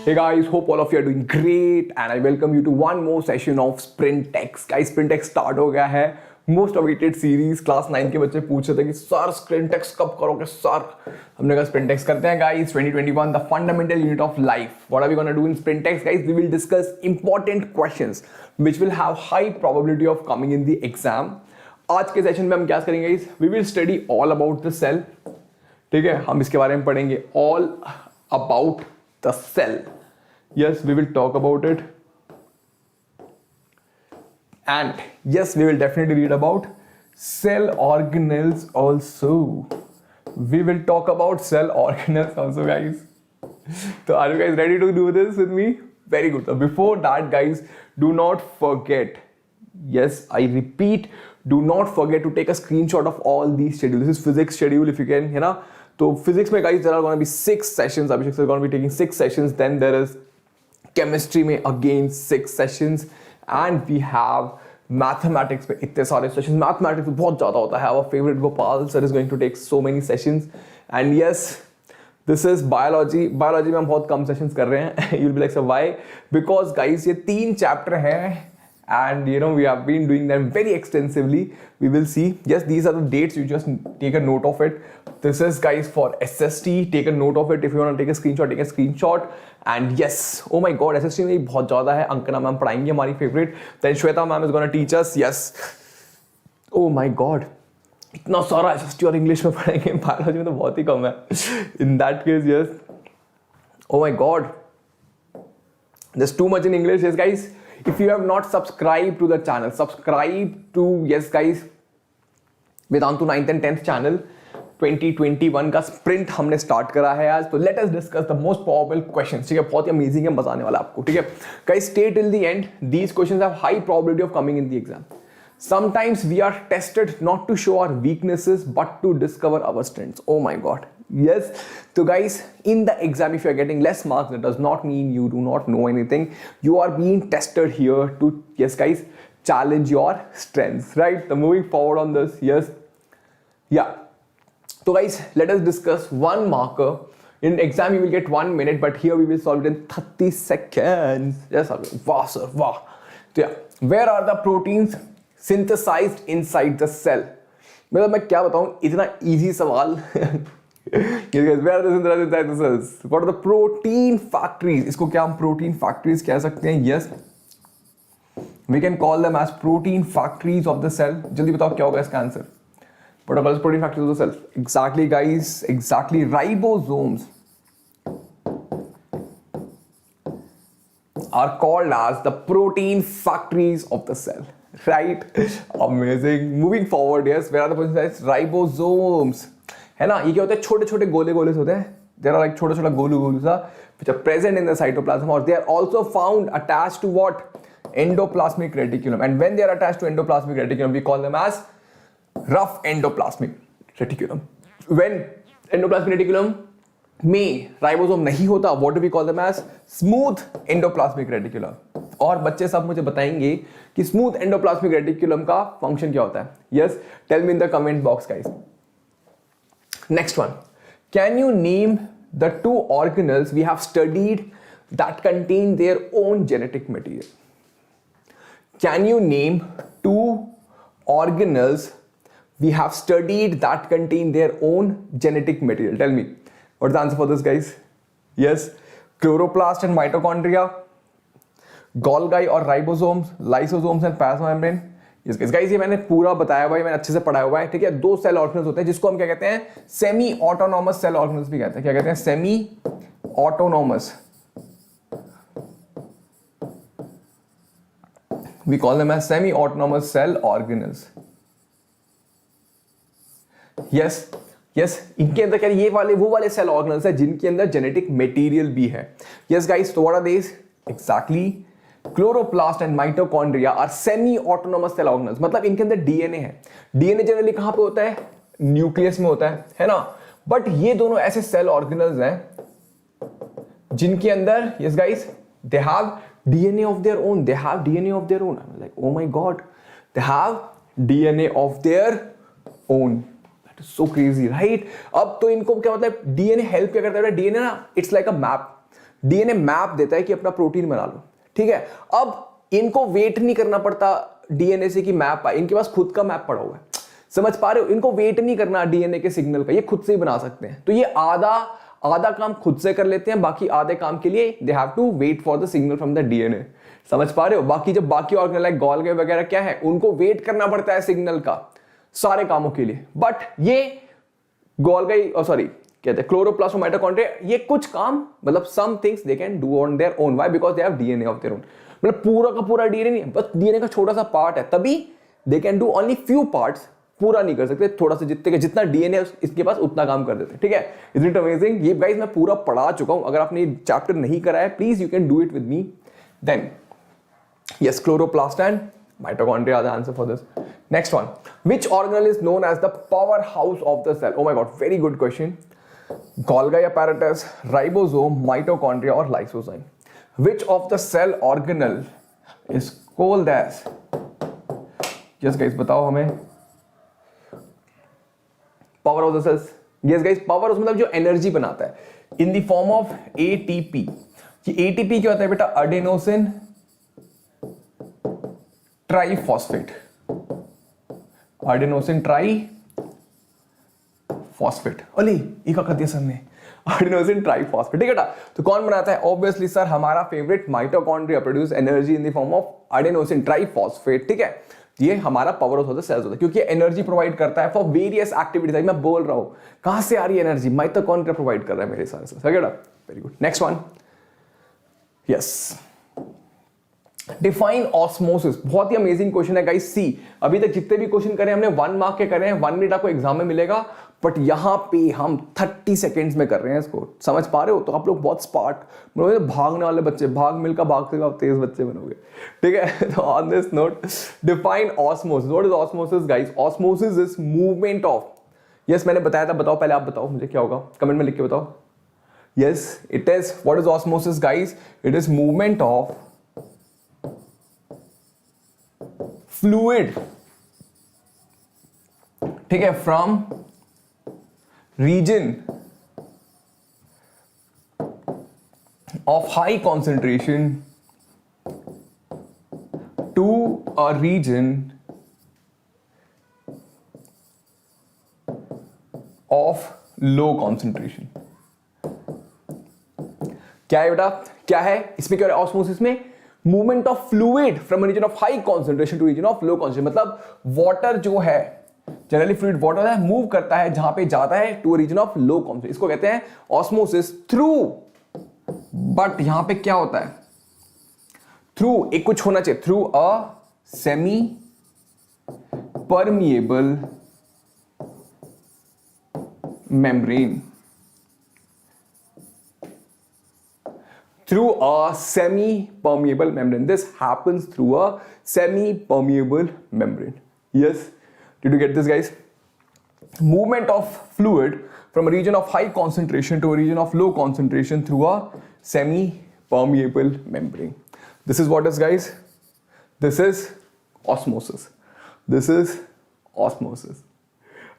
Hey guys, hope all of you are doing great and I welcome you to one more session of Sprintex. Guys, Sprintex start हो गया है. Most awaited series. Class 9 के बच्चे पूछ रहे थे कि सर Sprintex कब करोगे सर. हमने कहा Sprintex करते हैं guys. 2021 the fundamental unit of life. What are we gonna do in Sprintex guys? We will discuss important questions which will have high probability of coming in the exam. आज के session में हम क्या करेंगे guys? We will study all about the cell. ठीक है, हम इसके बारे में पढ़ेंगे all about the cell. Yes, we will talk about it. And yes, we will definitely read about cell organelles also. We will talk about cell organelles also, guys. So are you guys ready to do this with me? Very good. So before that, guys, do not forget. Yes, I repeat, do not forget to take a screenshot of all these schedules. This is physics schedule if you can, you know. So physics mein guys, there are going to be 6 sessions. Abhishek is going to be taking 6 sessions. Then there is chemistry mein again 6 sessions. And we have mathematics mein itne sare sessions. Mathematics mein bahut zyada hota hai. Our favorite Gopal sir is going to take so many sessions. And yes, this is biology. Biology mein hum bahut kam sessions kar rahe hain. You'll be like, so why? Because guys, ye 3 chapter hain. And you know, we have been doing them very extensively. We will see. Yes, these are the dates. You just take a note of it. This is guys for SST. Take a note of it. If you want to take a screenshot, take a screenshot. And yes, oh my god, SST में बहुत ज़्यादा है. अंकना ma'am पढ़ाएंगे हमारी favorite. Then Shweta ma'am is gonna teach us. Yes. Oh my god, इतना सारा SST और English में पढ़ाएंगे. Biology में तो बहुत ही कम है. In that case, yes. Oh my god, there's too much in English. Yes, guys. If you have not subscribed to the channel, subscribe to, yes guys, Vedantu 9th and 10th channel. 2021 का sprint हमने start करा है आज. तो let us discuss the most probable questions. ठीक है, बहुत ही amazing है, मजा आने वाला आपको. ठीक है guys, stay till the end. These questions have high probability of coming in the exam. Sometimes we are tested not to show our weaknesses but to discover our strengths. Oh my god. Yes. So guys, in the exam, if you are getting less marks, that does not mean you do not know anything. You are being tested here to, yes guys, challenge your strengths, right? So moving forward on this, yes. Yeah. So guys, let us discuss one marker. In exam, you will get 1 minute, but here we will solve it in 30 seconds. Yes, wow, sir, wow. So yeah, where are the proteins synthesized inside the cell? मतलब मैं क्या बताऊँ, इतना easy सवाल. Where are the synthesized inside the cells? What are the protein factories? इसको क्या हम protein factories कह सकते हैं? Yes, we can call them as protein factories of the cell. जल्दी बताओ क्या होगा इसका answer? What are the protein factories of the cell? Exactly, guys. Exactly, ribosomes are called as the protein factories of the cell. Right? Amazing. Moving forward, yes. Where are the protein ribosomes? है ना, ये क्या होता है, छोटे छोटे गोले गोले होते हैं. There are like छोटा छोटा गोलू गोलू सा which are present in the cytoplasm, or they are also found attached to what? Endoplasmic reticulum. And when they are attached to endoplasmic reticulum, we call them as rough endoplasmic reticulum. When endoplasmic reticulum में ribosome नहीं होता, what do we call them as? Smooth endoplasmic reticulum. और बच्चे सब मुझे बताएंगे कि smooth endoplasmic reticulum का function क्या होता है. Yes, tell me in the comment box, guys. Next one. Can you name the 2 organelles we have studied that contain their own genetic material? Can you name 2 organelles we have studied that contain their own genetic material? Tell me. What's the answer for this, guys? Yes. Chloroplast and mitochondria, Golgi or ribosomes, lysosomes and plasmamembrane. Yes guys, ये मैंने पूरा बताया हुआ है, मैंने अच्छे से पढ़ाया हुआ है. ठीक है, 2 सेल ऑर्गेनल्स होते हैं जिसको हम क्या कहते हैं, सेमी ऑटोनॉमस सेल ऑर्गेनल्स भी कहते हैं. क्या कहते हैं? Semi autonomous. We call them as semi autonomous cell organelles. Yes yes, इनके अंदर क्या, ये वाले वो वाले सेल ऑर्गेनल्स है जिनके अंदर जेनेटिक मटेरियल भी है. यस गाइस, तो what are these? Exactly, chloroplast and mitochondria are semi autonomous cell organelles. मतलब इनके अंदर डीएनए है. डीएनए जनरली कहां पे होता है? न्यूक्लियस में होता है ना. बट ये दोनों ऐसे सेल ऑर्गेनल्स हैं जिनके अंदर, yes guys, they have DNA of their own. They have DNA of their own. Like oh my God, they have DNA of their own. That is so crazy, right? अब तो इनको क्या मतलब, DNA help क्या करता है? DNA ना, it's like a map. DNA map देता है कि अपना प्रोटीन बना लो, ठीक है। अब इनको वेट नहीं करना पड़ता डीएनए से कि मैप आए, इनके पास खुद का मैप पड़ा हुआ है, समझ पा रहे हो। इनको वेट नहीं करना डीएनए के सिग्नल का, ये खुद से ही बना सकते हैं। तो ये आधा काम खुद से कर लेते हैं, बाकी आधे काम के लिए they have to wait for the signal from the DNA, समझ पा रहे हो। बाकी जब बाकी ऑर्गेनल लाइक गोल्गी वगैरह क्या है, उनको वेट करना पड़ता है सिग्नल का सारे कामों के लिए। बट ये गोल्गी सॉरी कहते हैं क्लोरोप्लास्ट और माइटोकॉन्ड्रिया, ये कुछ काम मतलब some things they can do on their own. Why? Because they have DNA of their own. मतलब पूरा का पूरा डीएनए नहीं, बस डीएनए का छोटा सा पार्ट है, तभी दे can do only few parts, पूरा नहीं कर सकते, थोड़ा सा जितना डीएनए इसके पास उतना काम कर देते हैं, ठीक है। Is it amazing? ये गाइस मैं पूरा पढ़ा चुका हूं, अगर आपने चैप्टर नहीं करा है please you can do it with me. Then yes, chloroplast and mitochondria are the answer for this. Next one, which organelle is known as the powerhouse of the cell? Oh my god, very good question. Golgi apparatus, ribosome, mitochondria or lysozyme? Which of the cell organelle is called as? Yes guys, बताओ हमें। Power of the cells. Yes guys, power मतलब जो energy बनाता है in the form of ATP. ये ATP क्या होता है बेटा? adenosine triphosphate, adenosine triphosphate. Ali ये क्या कर दिया सर ने? एडेनोसिन ट्राइफॉस्फेट, ठीक है ना। तो कौन बनाता है? ऑब्वियसली सर हमारा favourite mitochondria produce energy in the form of adenosine triphosphate, ठीक है। ये हमारा power house of the cells होता है क्योंकि एनर्जी प्रोवाइड करता है फॉर वेरियस एक्टिविटीज। मैं बोल रहा हूं कहां से आ रही है एनर्जी? माइटोकॉन्ड्रिया प्रोवाइड कर रहा है मेरे सारे से, ठीक है ना। Very good. Next one, yes, define osmosis. बहुत ही अमेजिंग क्वेश्चन है गाइस। सी, अभी तक जितने भी क्वेश्चन करे हमने 1 मार्क के करे हैं, 1 मिनट आपको एग्जाम में मिलेगा, बट यहां पे हम 30 सेकेंड्स में कर रहे हैं इसको, समझ पा रहे हो। तो आप लोग बहुत स्मार्ट, भागने वाले बच्चे, भाग मिलकर भागते आप तेज बच्चे बनोगे, ठीक है। तो on this note, define osmosis. What is osmosis guys? Osmosis is movement of, yes मैंने बताया था, बताओ पहले आप बताओ मुझे क्या होगा, कमेंट में लिख के बताओ। Yes it is, what is osmosis guys? It is movement of fluid, ठीक है, from region of high concentration to a region of low concentration. क्या है बेटा? क्या है इसमें? क्या है ऑस्मोसिस में? Movement of fluid from region of high concentration to region of low concentration. मतलब वाटर जो है, जनरली फ्लूइड वाटर है, मूव करता है जहां पे जाता है to region of low concentration, इसको कहते हैं ऑस्मोसिस थ्रू। बट यहां पे क्या होता है? थ्रू एक कुछ होना चाहिए, through a semi permeable membrane, through a semi-permeable membrane. This happens through a semi-permeable membrane. Yes, did you get this guys? Movement of fluid from a region of high concentration to a region of low concentration through a semi-permeable membrane. This is what is guys? This is osmosis. This is osmosis.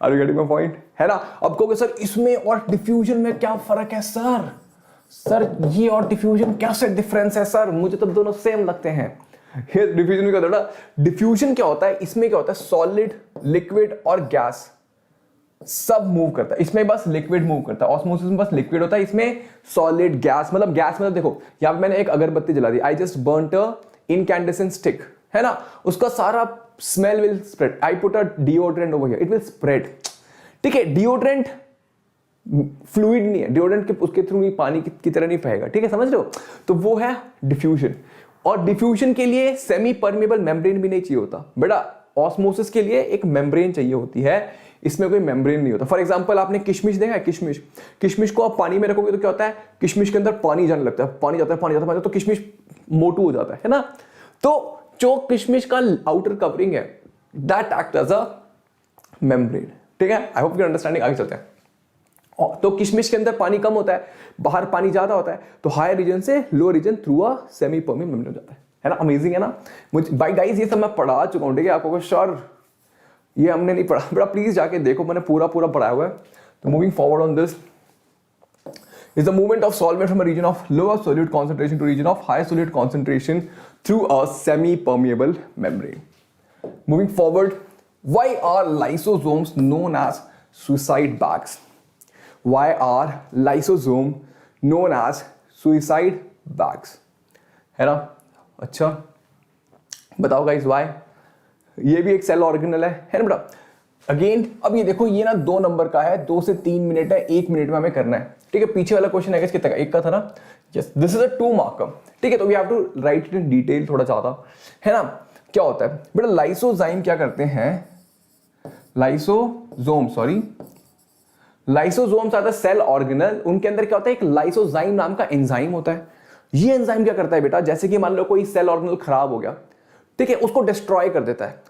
Are you getting my point? है ना? अब कहोगे sir इसमें और diffusion में क्या फर्क है सर? सर ये और डिफ्यूजन क्या से डिफरेंस है सर? मुझे तो दोनों सेम लगते हैं। ये डिफ्यूजन क्या होता है? डिफ्यूजन क्या होता है? इसमें क्या होता है? सॉलिड, लिक्विड और गैस सब मूव करता है, इसमें बस लिक्विड मूव करता है। ऑस्मोसिस में बस लिक्विड होता है, इसमें सॉलिड, गैस मतलब देखो यहां पे मैंने एक अगरबत्ती जला दी, I just burnt a incandescent stick, है ना, उसका सारा smell will spread. I put a deodorant over here, it will spread, ठीक है। डिओड्रेंट फ्लूइड नहीं है, डिओड्रेंट के उसके थ्रू ही पानी की तरह नहीं बहेगा, ठीक है, समझ रहे हो। तो वो है डिफ्यूजन। और डिफ्यूजन के लिए सेमी परमेबल मेम्ब्रेन भी नहीं चाहिए होता बेटा, ऑस्मोसिस के लिए एक मेम्ब्रेन चाहिए होती है, इसमें कोई मेम्ब्रेन नहीं होता। फॉर एग्जांपल आपने किशमिश देखा है? किशमिश को आप पानी में रखोगे तो क्या होता है? किशमिश के अंदर पानी जाने लगता है, पानी जाता है तो किशमिश मोटू हो जाता है ना। तो जो किशमिश का आउटर कवरिंग है that act as a membrane, ठीक है। I hope you understanding. आगे चलते हैं। तो किशमिश के अंदर पानी कम होता है, बाहर पानी ज्यादा होता है, तो हायर रीजन से low region through a semi permeable membrane हो जाता है ना। अमेजिंग है ना। मुझे बाय गाइस ये सब मैं पढ़ा चुका हूं, ठीक है। आपको श्योर ये हमने नहीं पढ़ा, बड़ा प्लीज जाके देखो, मैंने पूरा पढ़ाया हुआ है। तो moving forward on this, is the movement of solvent from a region of lower solute concentration to region of higher solute concentration through a semi-permeable membrane. Moving forward, why are lysosomes known as suicide bags? Why are lysosomes known as suicide bags? है ना? अच्छा, बताओ guys why? ये भी एक cell organelle है ना बेटा? अगेन अब ये देखो, ये ना 2 नंबर का है, 2 से 3 मिनट है, 1 मिनट में हमें करना है, ठीक है। पीछे वाला क्वेश्चन है कितना का? 1 का था ना? Yes, this is a 2 marker, ठीक है। तो we have to write it in detail थोड़ा ज्यादा, है ना। क्या होता है बेटा, लाइसोजाइम क्या करते हैं, lysosomes are the cell organelle. उनके अंदर क्या होता है, एक लाइसोजाइम नाम का एंजाइम होता है। ये एंजाइम क्या करता है बेटा, जैसे कि मान लो कोई सेल ऑर्गेनल खराब हो गया, ठीक है, उसको डिस्ट्रॉय कर देता है।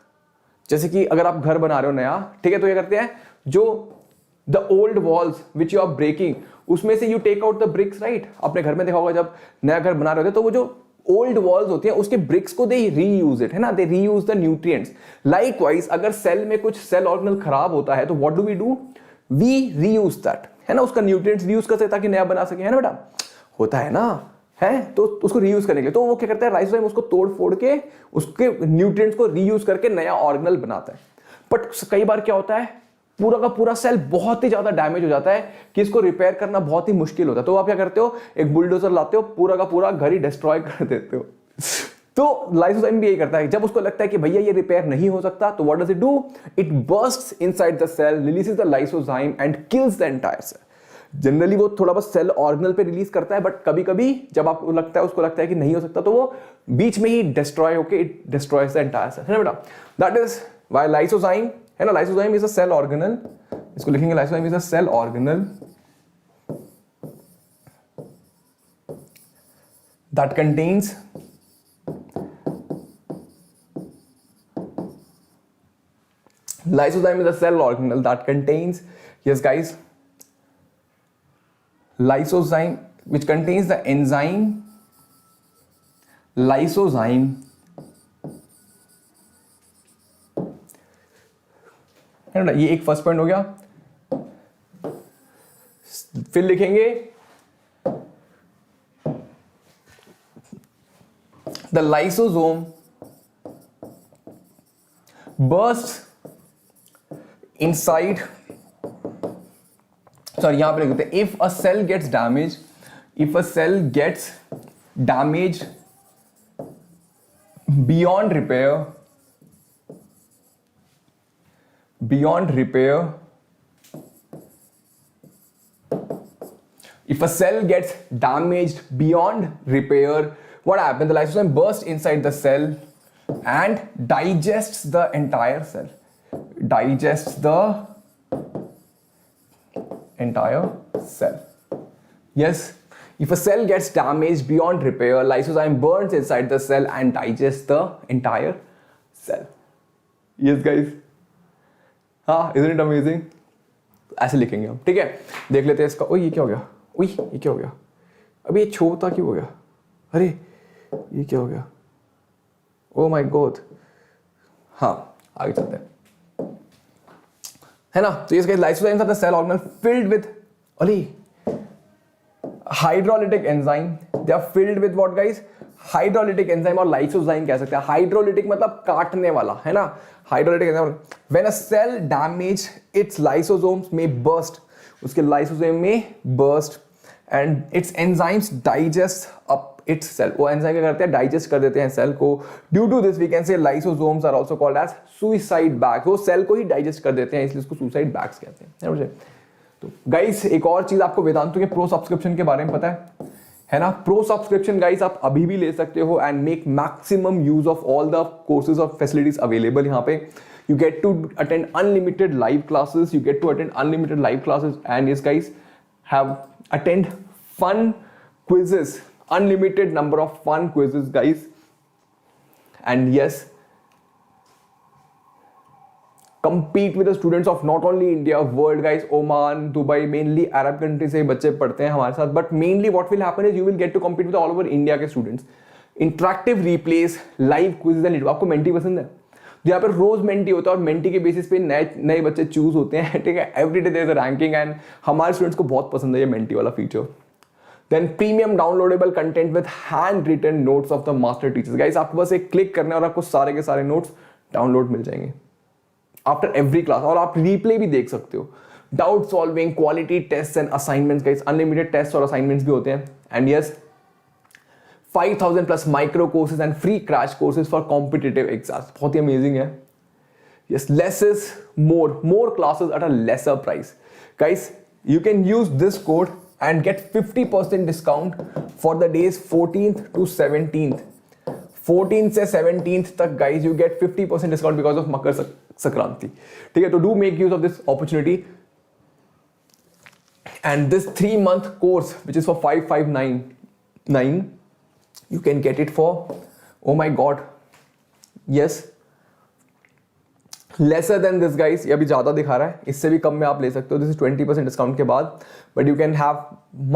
जैसे कि अगर आप घर बना रहे हो नया, ठीक है, तो ये करते हैं, जो the old walls which you are breaking, उसमें से you take out the bricks, right. आपने घर में देखा होगा जब नया घर बना रहे होते तो वो जो ओल्ड वॉल्स होती हैं उसके ब्रिक्स को दे रीयूज इट, है ना, they reuse the nutrients. Likewise अगर सेल में कुछ सेल ऑर्गेनल खराब होता है तो what do, we reuse that, है ना, उसका न्यूट्रिएंट्स रीयूज करते ताकि नया बना सके, है ना बेटा, होता है ना, है। तो उसको रीयूज करने के लिए तो वो क्या करता है, लाइसोजाइम उसको तोड़ फोड़ के उसके न्यूट्रिएंट्स को रीयूज करके नया ऑर्गेनल बनाता है। बट कई बार क्या होता है, पूरा का पूरा सेल बहुत ही ज्यादा डैमेज हो जाता है कि इसको रिपेयर करना बहुत ही मुश्किल होता है। तो आप क्या करते हो, एक बुलडोजर लाते हो, पूरा का पूरा घर ही डिस्ट्रॉय कर देते हो। तो लाइसोजाइम भी यही करता है, जब उसको लगता है कि भैया ये रिपेयर नहीं हो सकता, तो what does it do, it bursts inside the cell, releases the lysozyme and kills the entire cell. Generally वो थोड़ा बहुत सेल ऑर्गेनल पे रिलीज करता है, बट कभी कभी जब आपको लगता है, उसको लगता है कि नहीं हो सकता, तो वो बीच में ही डिस्ट्रॉय होके it destroys the entire cell, है ना बेटा। दैट इज व्हाई लाइसोजाइम, है ना, lysozyme is a cell organelle, इसको लिखेंगे lysozyme is a cell organelle that contains lysozyme is a cell organelle that contains, yes guys, lysozyme which contains the enzyme lysozyme, है ना। ये एक first point हो गया। फिर लिखेंगे the lysosome bursts inside, sorry, यहां पे लिख देते हैं, if a cell gets damaged, if a cell gets damaged beyond repair, if a cell gets damaged beyond repair, what happens, the lysosome bursts inside the cell and digests the entire cell, digests the entire cell. Yes, if a cell gets damaged beyond repair, lysozyme burns inside the cell and digests the entire cell. Yes guys, हाँ, isn't it amazing? ऐसे लिखेंगे हम, ठीक है। देख लेते हैं इसका। ओए ये क्या हो गया, ओए ये क्या हो गया, अभी ये छोटा क्यों हो गया, अरे ये क्या हो गया, ओ माय गॉड। हाँ, आगे चलते हैं, है ना। तो ये lysozymes are the cell organelle filled with hydrolytic enzyme, they are filled with what guys, hydrolytic enzyme, और लाइसोजाइम कह सकते हैं। हाइड्रोलिटिक मतलब काटने वाला, है ना, hydrolytic enzyme. When a cell damage its lysosomes में बर्स्ट, उसके लाइसोजाइम में burst, and its enzymes digest up its cell, वो एंजाइम क्या करते हैं, डाइजेस्ट कर देते हैं सेल को। Due to this we can से lysosomes are also called as suicide bags, वो सेल को ही डाइजेस्ट कर देते हैं, इसलिए इसको सुसाइड बैग्स कहते हैं, समझे। तो गाइस एक और चीज आपको वेदांतु के प्रो सब्सक्रिप्शन के बारे में पता है ना। प्रो सब्सक्रिप्शन गाइस आप अभी भी ले सकते हो and make maximum use of all the courses और फैसिलिटीज अवेलेबल यहाँ पे। You get to attend unlimited live classes, you get to attend unlimited live classes, and yes guys, have attend fun quizzes, unlimited number of fun quizzes guys, and yes, compete with the students of not only India, world guys, Oman, Dubai, mainly Arab countries से बच्चे पढ़ते हैं हमारे साथ, but mainly what will happen is you will get to compete with all over India के students, interactive replays, live quizzes and आपको mentee पसंद है, जहाँ पर रोज मेंटी होता है और मेंटी के बेसिस पे नए नए बच्चे चूज होते हैं, ठीक है। Every day there is a ranking and हमारे स्टूडेंट्स को बहुत पसंद है ये मेंटी वाला feature, then premium downloadable content with hand written notes of the master teachers. Guys आपको बस एक क्लिक करना है और आपको सारे के सारे नोट्स डाउनलोड मिल जाएंगे आफ्टर एवरी क्लास, और आप रिप्ले भी देख सकते हो। Doubt solving, quality test and assignments, guys unlimited test और असाइनमेंट्स भी होते हैं। And yes 5000 plus micro courses and free crash courses for competitive exams, बहुत ही अमेजिंग है। Yes, less is more classes at a lesser price. Guys, you can use this code and get 50% discount for the days 14th to 17th. 14th से 17th तक guys you get 50% discount because of Makar Sankranti. ठीक है, तो do make use of this opportunity. And this 3-month course which is for 5599, you can get it for, oh my god, yes, lesser than this guys. ये अभी ज़्यादा दिखा रहा है, इससे भी कम में आप ले सकते हो। दिस इज 20% डिस्काउंट के बाद, but you can have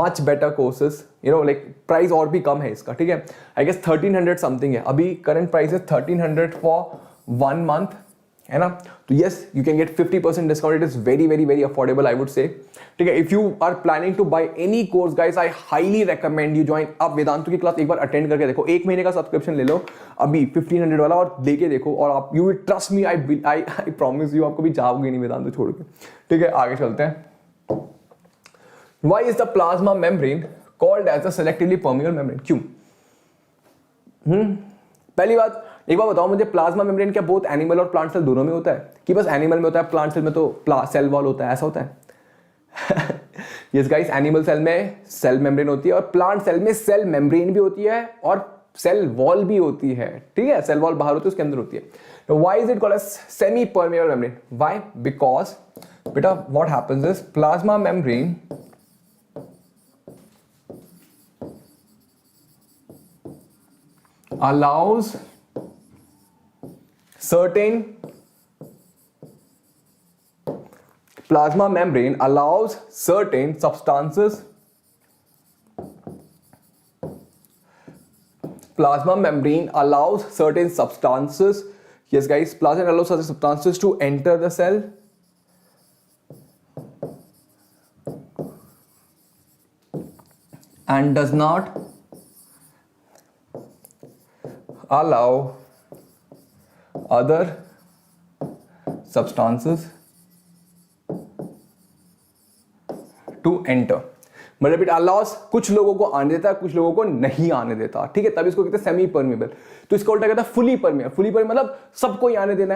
much better courses, you know, like price और भी कम है इसका, ठीक है। आई गेस 1300 समथिंग है अभी, करंट प्राइस है 1300 फॉर 1 मंथ, है ना। तो yes you can get 50% discount, it is very very very affordable I would say, ठीक है। If you are planning to buy any course guys, I highly recommend you join. आप वेदांतु की class एक बार attend करके देखो, 1 महीने का सब्सक्रिप्शन ले लो अभी 1500 वाला, और लेके देखो, और आप you will trust me, I promise you, आपको भी जाओगे नहीं वेदांतु छोड़ के, ठीक है। आगे चलते हैं। Why is the plasma membrane called as a selectively permeable membrane? क्यों? पहली बात, एक बार बताओ मुझे, प्लाज्मा मेम्ब्रेन क्या बोथ एनिमल और प्लांट सेल दोनों में होता है, कि बस एनिमल में होता है, प्लांट सेल में तो सेल वॉल होता है, ऐसा होता है? यस गाइस, एनिमल सेल में सेल मेम्ब्रेन होती है, और प्लांट सेल में सेल मेम्ब्रेन भी होती है और सेल वॉल भी होती है, ठीक है। सेल वॉल बाहर होती है, उसके अंदर होती है। तो why is it called as semi permeable membrane? Why? Because बेटा what happens is plasma membrane allows certain plasma membrane allows certain substances yes guys, plasma allows certain substances to enter the cell and does not allow other substances to enter। मतलब it allow us, कुछ लोगों को आने देता है, कुछ लोगों को नहीं आने देता, ठीक है। तब इसको कहते हैं सेमी परमेबल। तो इसको उल्टा कहता है फुली परमेबल। फुली परमेबल मतलब सबको ही आने देना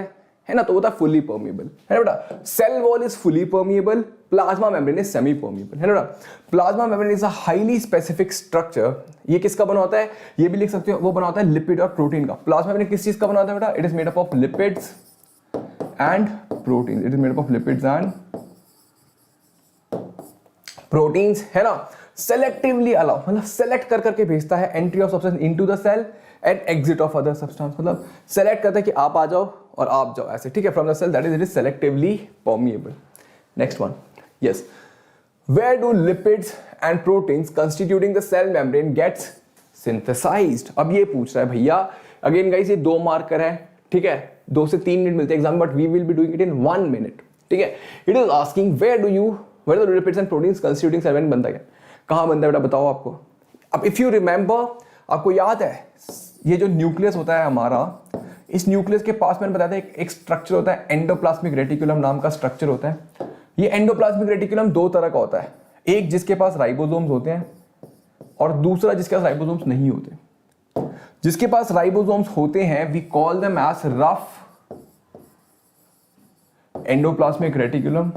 है ना, तो होता है फुली परमेबल, है ना बेटा। Cell wall is fully permeable, plasma membrane is semi permeable, है ना बेटा। Plasma membrane is a highly specific structure. ये किसका बना होता है, ये भी लिख सकते हो, वो बना होता है लिपिड और प्रोटीन का। प्लाज्मा मेम्ब्रेन किस चीज का बना होता है बेटा? It is made up of lipids and protein. It is made up of lipids and proteins, है ना। सेलेक्टिवली अलाउ मतलब सेलेक्ट कर करके भेजता है entry of substance into the cell and exit of other substance. मतलब सेलेक्ट करता है कि आप आ जाओ और आप जाओ, ऐसे, ठीक है, from the cell. That is it is selectively permeable. Next one, yes, where do lipids and proteins constituting the cell membrane gets synthesized? अब ये पूछ रहा है भैया, अगेन गाइस ये 2 मार्कर है, ठीक है, 2 से 3 मिनट मिलते हैं exam, but we will be doing it in 1 minute, ठीक है। It is asking where the lipids and proteins constituting cell membrane बनता है, कहां बनता है बेटा, बताओ आपको। अब इफ यू रिमेंबर, आपको याद है ये जो न्यूक्लियस होता है हमारा, इस न्यूक्लियस के पास मैंने बताया था एक स्ट्रक्चर होता है, एंडोप्लाज्मिक रेटिकुलम नाम का स्ट्रक्चर होता है। ये एंडोप्लाज्मिक रेटिकुलम 2 तरह का होता है, एक जिसके पास राइबोसोम्स होते हैं और दूसरा जिसके पास राइबोसोम्स नहीं होते। जिसके पास राइबोसोम्स होते हैं we call them as rough endoplasmic reticulum,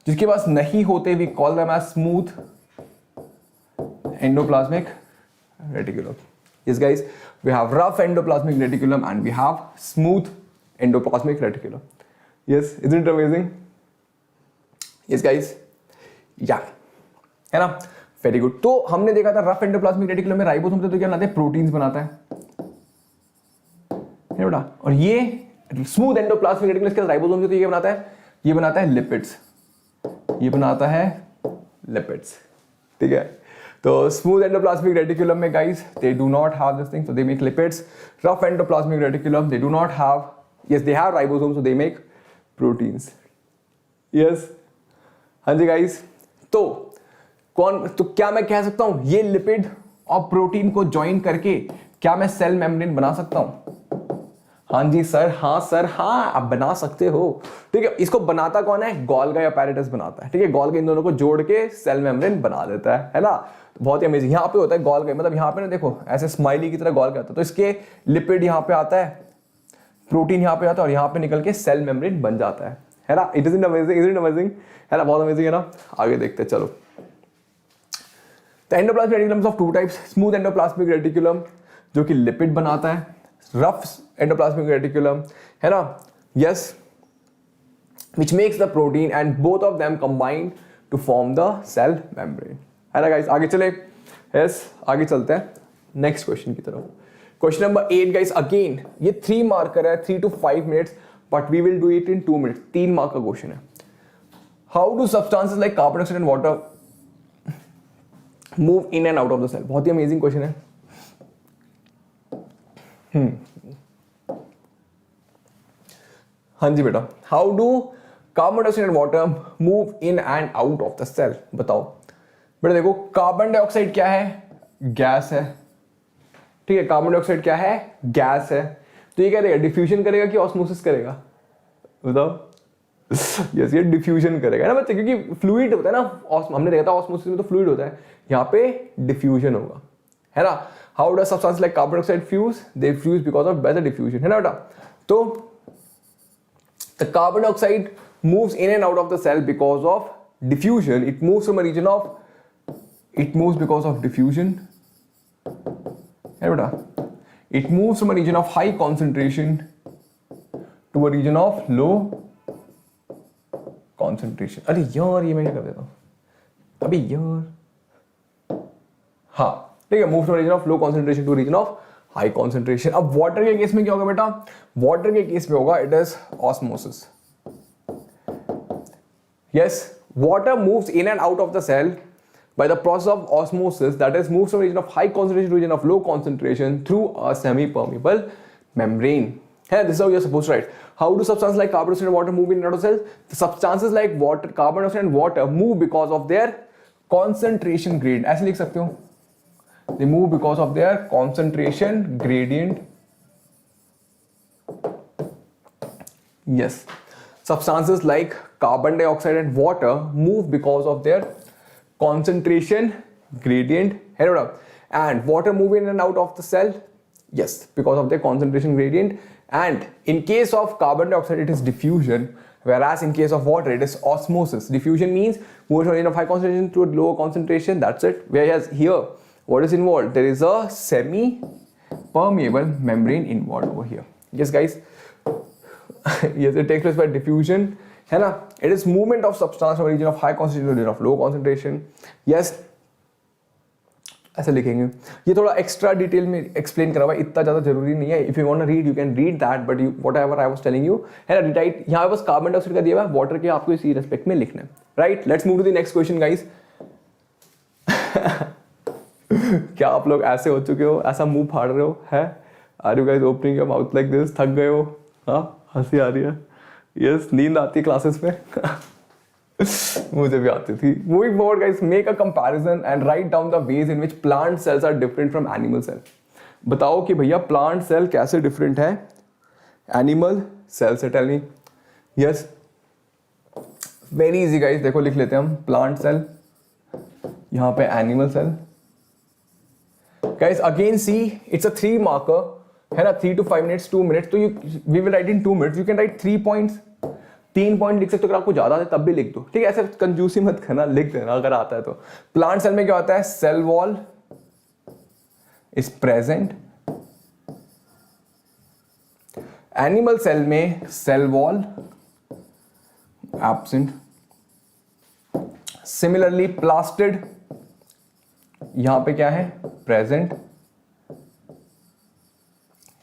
जिसके पास नहीं होते we call them as smooth endoplasmic reticulum. Yes guys, we have rough endoplasmic reticulum and we have smooth endoplasmic reticulum. Yes, isn't it amazing? Yes guys, yeah, है ना, very good. तो हमने देखा था रफ एंडोप्लाज्मिक रेटिकुलम में ribosome से तो क्या बनाते हैं, प्रोटीन्स बनाता है बेटा। और ये स्मूथ एंडोप्लाज्मिक रेटिकुलम के राइबोसोम से तो ये बनाता है, ये बनाता है लिपिड्स, ये बनाता है लिपिड्स, ठीक है। तो स्मूथ एंडोप्लाज्मिक रेटिकुलम में guys they do not have this thing, so they make lipids. Rough endoplasmic reticulum they do not have, yes they have ribosome, so they make proteins. Yes, हाँ जी guys. तो कौन, तो क्या मैं कह सकता हूं ये लिपिड और प्रोटीन को ज्वाइन करके क्या मैं सेल मेम्ब्रेन बना सकता हूं? हाँ जी सर, हाँ सर, हाँ आप बना सकते हो। ठीक है, इसको बनाता कौन है? गोल्गी अपैरेटस बनाता है। ठीक है, गोल्गी इन दोनों को जोड़ के सेल मेम्ब्रेन बना देता है ना। बहुत ही अमेजिंग। यहाँ पे होता है गोल्गी, मतलब यहाँ पे ना देखो ऐसे स्माइली की तरह गोल्गी आता है, तो इसके लिपिड यहाँ पे आता है, प्रोटीन यहाँ पे आता है और यहाँ पे निकल के सेल मेम्ब्रेन बन जाता है ना। It is amazing, is it amazing, है ना, बहुत अमेजिंग है ना। आगे देखते हैं चलो। Endoplasmic reticulum of two types, smooth endoplasmic reticulum जो कि लिपिड बनाता है, रफ एंडोप्लाज्मिक रेटिकुलम, है ना, yes, which makes the protein and both of them combine to form the cell membrane, है ना गाइस। आगे चले, यस आगे चलते हैं नेक्स्ट क्वेश्चन की तरफ। क्वेश्चन नंबर 8 गाइस, अगेन ये 3 मार्कर है, 3 to 5 minutes, but we will do it in 2 minutes. 3 mark का क्वेश्चन है। How do substances like carbon dioxide and water move in and out of the cell? बहुत ही amazing question है। हाँ जी बेटा, how do carbon dioxide and water move in and out of the cell? बताओ बेटा। देखो कार्बन डाइऑक्साइड क्या है? गैस है। ठीक है, कार्बन डाइऑक्साइड क्या है? गैस है। तो ये क्या करेगा? डिफ्यूजन करेगा कि ऑस्मोसिस करेगा? बताओ। यस, ये डिफ्यूजन करेगा ना बच्चे, क्योंकि फ्लूइड होता है ना, हमने देखा था ऑस्मोसिस में तो फ्लूइड होता है, यहाँ पे डिफ्यूजन होगा, है ना। How does substance like carbon dioxide fuse? They fuse because of better diffusion, है ना बेटा। तो the carbon dioxide moves in and out of the cell because of diffusion. It moves from a region of, it moves because of diffusion, है बेटा। It moves from a region of high concentration to a region of low concentration. अरे यार ये मैं क्या कर देता हूँ अभी यार। हाँ ठीक है, move from a region of low concentration to a region of high concentration. अब वाटर के केस में क्या होगा बेटा? वाटर के केस में होगा it is osmosis. Yes, water moves in and out of the cell by the process of osmosis, that is moves from region of high concentration to region of low concentration through a semi permeable membrane. Hey, this is how you're supposed to write. How do substances like carbon dioxide and water move in and out of cells? The substances like water, carbon dioxide and water move because of their concentration gradient. ऐसे लिख सकते हो, they move because of their concentration gradient. Yes, substances like carbon dioxide and water move because of their concentration gradient, and water move in and out of the cell, yes, because of their concentration gradient. And in case of carbon dioxide it is diffusion, whereas in case of water it is osmosis. Diffusion means moving from a high concentration to a lower concentration, that's it. Whereas here what is involved? There is a semi permeable membrane involved over here. Yes guys, yes, it takes place by diffusion, है ना। It is movement of substance from region of high concentration to region of low concentration. Yes, ऐसे लिखेंगे। ये थोड़ा extra detail में explain करा हुआ है, इतना ज़्यादा जरूरी नहीं है। If you want to read you can read that, but you whatever I was telling you, है ना, राइट। यहाँ पे बस कार्बन डाइऑक्साइड का दिया हुआ है, वाटर के आपको इसी रेस्पेक्ट में लिखना है, right. Let's move to the next question guys. क्या आप लोग ऐसे हो चुके हो, ऐसा मुंह फाड़ रहे हो, है? Are you guys opening your mouth like this? थक गए हो? हाँ, हंसी आ रही है। यस, नींद आती है क्लासेस में। मुझे भी आती थी। Moving forward guys, make a comparison and write down the ways in which plant cells are different from animal cell. बताओ कि भैया प्लांट सेल कैसे डिफरेंट है एनिमल सेल से, tell me. Yes, very easy guys, देखो लिख लेते हैं हम, प्लांट सेल, यहाँ पे animal cell. Guys again see it's a 3 marker, है ना, 3 to 5 मिनट्स, 2 मिनट्स, तो we will write in 2 minutes. You can right 3 points, 3 point लिख सकते हो। अगर आपको ज्यादा है तब भी लिख दो, ठीक है, ऐसे कंजूसी मत करना, लिख देना अगर आता है तो। प्लांट सेल में क्या होता है? Cell wall is present. Animal cell में cell wall absent. Similarly plastid, यहां पे क्या है? Present.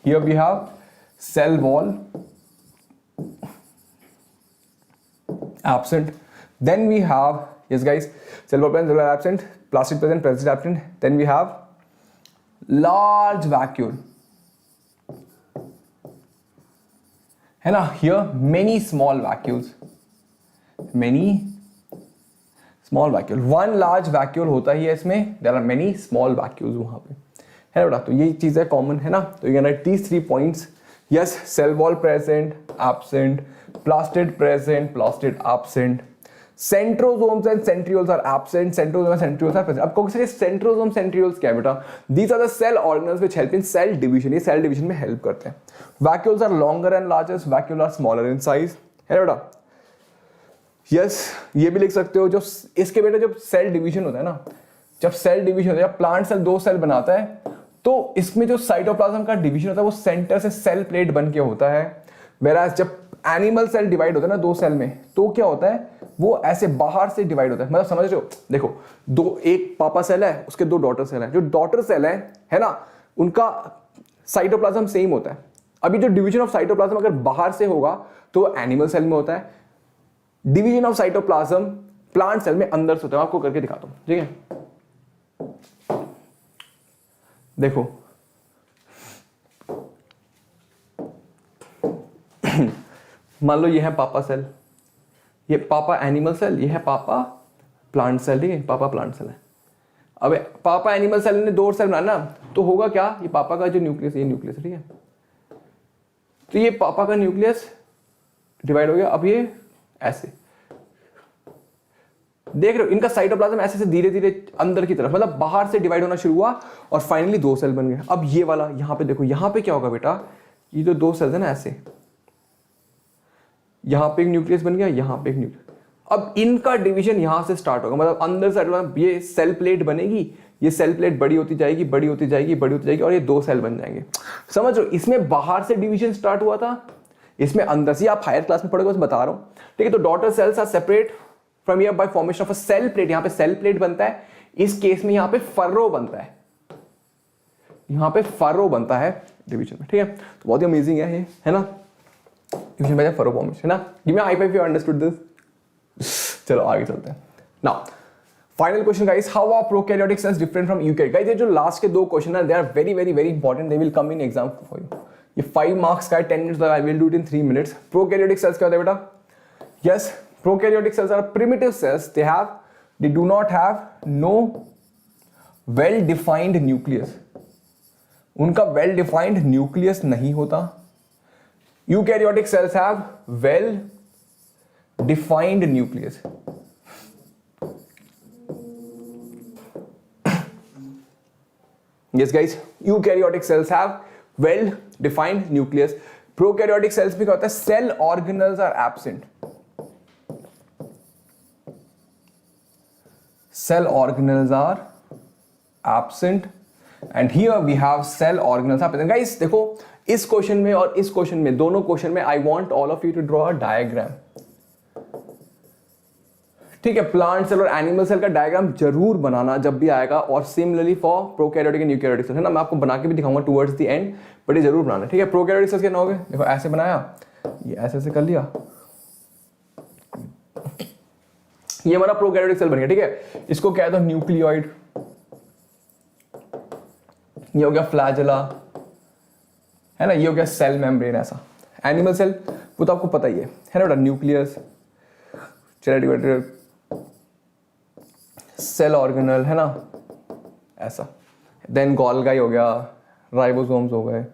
Here we have cell wall absent. Then we have, yes guys, cell wall present, cell wall absent, plastic present, plastic absent. Then we have large vacuole, है ना। Here many small vacuoles, many small vacuole, one large vacuole होता ही है इसमें, there are many small vacuoles वहां पे, है ना बेटा। तो ये चीजें कॉमन है ना, तो you can write these 3 points. Yes, cell wall present, absent, plastid present, plastid absent, centrosomes and centrioles are absent, centrosome and centrioles are present. अब कौन से सेंट्रोसोम सेंट्रियोल्स क्या है बेटा? These are the cell organelles which help in cell division, ये cell division में help करते हैं। Vacuoles are longer and largest, vacuole are smaller in size, है ना बेटा। यस, ये भी लिख सकते हो, जो इसके बेटा जब सेल डिवीजन होता है ना, जब सेल डिवीजन होता है, जब प्लांट सेल 2 सेल बनाता है, तो इसमें जो साइटोप्लाज्म का डिवीजन होता है वो सेंटर से सेल प्लेट बन के होता है। वेराज जब एनिमल सेल डिवाइड होता है ना 2 सेल में, तो क्या होता है, वो ऐसे बाहर से डिवाइड होता है। मतलब समझ रहे हो, देखो एक पापा सेल है, उसके 2 डॉटर सेल है, जो डॉटर सेल है ना, उनका साइटोप्लाज्म सेम होता है। अभी जो डिवीजन ऑफ साइटोप्लाज्म अगर बाहर से होगा तो एनिमल सेल में होता है, division of cytoplasm plant cell में अंदर से होता है। आपको करके दिखाता हूं, ठीक है। देखो मान लो ये है पापा सेल, ये पापा एनिमल सेल, ये है पापा प्लांट सेल, ठीक है, पापा प्लांट सेल है। अब पापा एनिमल सेल ने 2 सेल बनाना, तो होगा क्या, ये पापा का जो न्यूक्लियस, ये न्यूक्लियस है, ठीक है। तो ये पापा का न्यूक्लियस डिवाइड हो गया। अब ये ऐसे देख रहे हो, इनका साइटोप्लाज्म ऐसे से धीरे धीरे अंदर की तरफ, मतलब बाहर से डिवाइड होना शुरू हुआ और फाइनली 2 सेल बन गए। अब ये वाला यहां पे देखो, यहां पे क्या होगा बेटा, ये जो 2 सेल्स है ना, ऐसे यहां पे एक न्यूक्लियस बन गया, यहां पे एक न्यूक्लियस। अब इनका डिवीजन यहां से स्टार्ट होगा, मतलब अंदर से ये सेल प्लेट बनेगी, ये सेल प्लेट बड़ी होती जाएगी, बड़ी होती जाएगी, बड़ी होती जाएगी, और ये 2 सेल बन जाएंगे। समझ लो, इसमें बाहर से डिवीजन स्टार्ट हुआ था, इसमें अंदर से, आप हायर क्लास में पढ़ोगे, बता रहा हूं, ठीक है। तो daughter cells are separate from here by formation of a cell plate. यहां पे सेल प्लेट बनता है, इस केस में यहां पे फर्रो बनता है, यहां पे फर्रो बनता है डिवीजन में, ठीक है। तो बहुत ही अमेजिंग है ना, डिवीजन में फर्रो फॉर्मेशन, है ना। Give me high five if you understood this. चलो आगे चलते हैं। Now final question guys, how are prokaryotic cells different from eukaryotic? Guys ये जो लास्ट के 2 क्वेश्चन है, they are very very very important, they will come in exam for you. ये 5 marks का है, 10 मिनट्स का, I will do it in 3 minutes. Prokaryotic cells क्या होता है बेटा? Yes, prokaryotic cells are primitive cells. They do not have no well defined nucleus. उनका well defined nucleus नहीं होता। Eukaryotic cells have well defined nucleus. Yes guys, eukaryotic cells have well defined nucleus. Prokaryotic cells में क्या होता है, cell organelles are absent. Cell organelles are absent and here we have cell organelles are present. Guys देखो, इस question में और इस question में, दोनों क्वेश्चन में I want all of you to draw a diagram. ठीक है, प्लांट सेल और एनिमल सेल का डायग्राम जरूर बनाना जब भी आएगा, और similarly for prokaryotic and eukaryotic cell, है ना। मैं आपको बना के भी दिखाऊंगा टुवर्ड्स द एंड, बट ये जरूर बनाना, ठीक है। प्रोकैरियोटिक सेल्स क्या होगे, देखो ऐसे बनाया, ये ऐसे कर लिया, ये हमारा प्रोकैरियोटिक सेल बन गया, ठीक है। इसको क्या है, तो न्यूक्लियोइड, ये हो गया फ्लैजेला, है ना, ये हो गया सेल मेम्ब्रेन। ऐसा एनिमल सेल वो तो आपको पता ही है ना बेटा, न्यूक्लियस, डिवाइडेड सेल ऑर्गेनल, है ना, ऐसा। देन गोल्गी हो गया, राइबोसोम्स हो गए,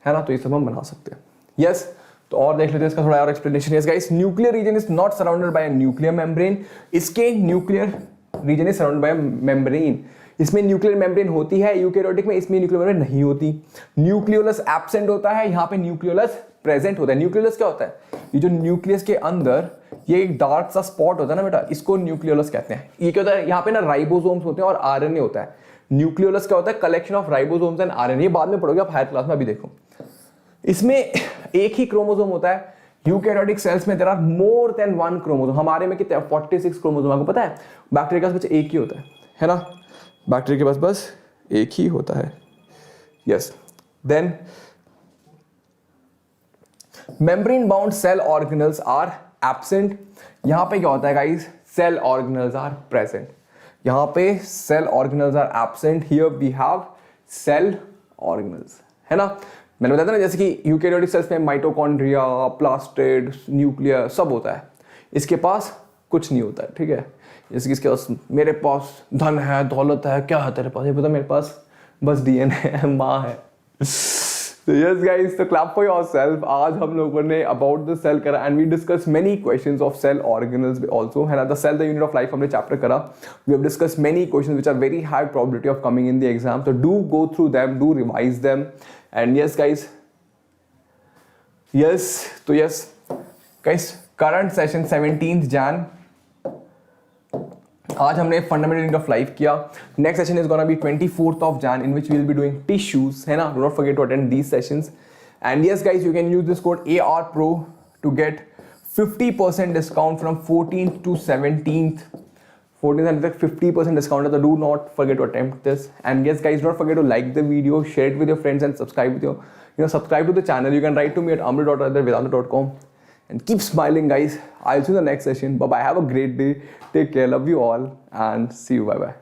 है ना। तो ये सब हम बना सकते हैं। यस, तो और देख लेते हैं इसका थोड़ा और explanation. Yes guys, nuclear region is not surrounded by a nuclear membrane. इसके nuclear region is surrounded by membrane. इसमें न्यूक्लियर मेम्ब्रेन होती है, यूकैरियोटिक में इसमें न्यूक्लियर मेम्ब्रेन नहीं होती। न्यूक्लियोलस एब्सेंट होता है, यहाँ पे न्यूक्लियोलस प्रेजेंट होता है। न्यूक्लियोलस क्या होता है, ये जो न्यूक्लियस के अंदर ये एक डार्क सा स्पॉट होता है ना बेटा, इसको न्यूक्लियोलस कहते हैं। ये क्या होता है, यहाँ पे ना राइबोसोम्स होते हैं और आरएनए होता है। न्यूक्लियोलस क्या होता है, collection of ribosomes and RNA. बाद में पढ़ोगे आप हायर क्लास में, अभी देखो इसमें एक ही क्रोमोसोम होता है। यूकैरियोटिक सेल्स में there are more than 1 chromosome. हमारे में कितने 46 क्रोमोसोम, आपको पता है। बैक्टीरिया के पास बस एक ही होता है ना, बैक्टीरिया के पास बस एक ही होता है। Yes, then membrane bound cell organelles are absent. यहां पे क्या होता है guys, cell organelles are present. यहां पे cell organelles are absent, here we have cell organelles, है ना। मैंने बताया था ना, जैसे कि यूकैरियोटिक सेल्स में माइटोकॉन्ड्रिया, प्लास्टिड, न्यूक्लियर सब होता है, इसके पास कुछ नहीं होता है, ठीक है। जैसे किसके पास, मेरे पास धन है, दौलत है, क्या है तेरे पास? ये पता मेरे पास बस डीएनए है, माँ है। So yes guys, so clap for yourself. आज हम लोगों ने about the cell करा and we discussed many questions of cell organelles also, है ना? The cell, the unit of life हमने chapter करा. We have discussed many questions which are very high probability of coming in the exam. So do go through them, do revise them. And yes guys, yes guys, current session 17th Jan. आज हमने fundamental unit of life किया. Next session is gonna be 24th of Jan in which we will be doing tissues, है ना? Do not forget to attend these sessions. And yes guys, you can use this code ARPRO to get 50% discount from 14th to 17th. 14th and 50% discount, so do not forget to attempt this. And yes guys, don't forget to like the video, share it with your friends and subscribe with subscribe to the channel. You can write to me at amrit.vedanta.com. And keep smiling guys. I'll see you in the next session. Bye bye. Have a great day. Take care. Love you all and see you. Bye bye.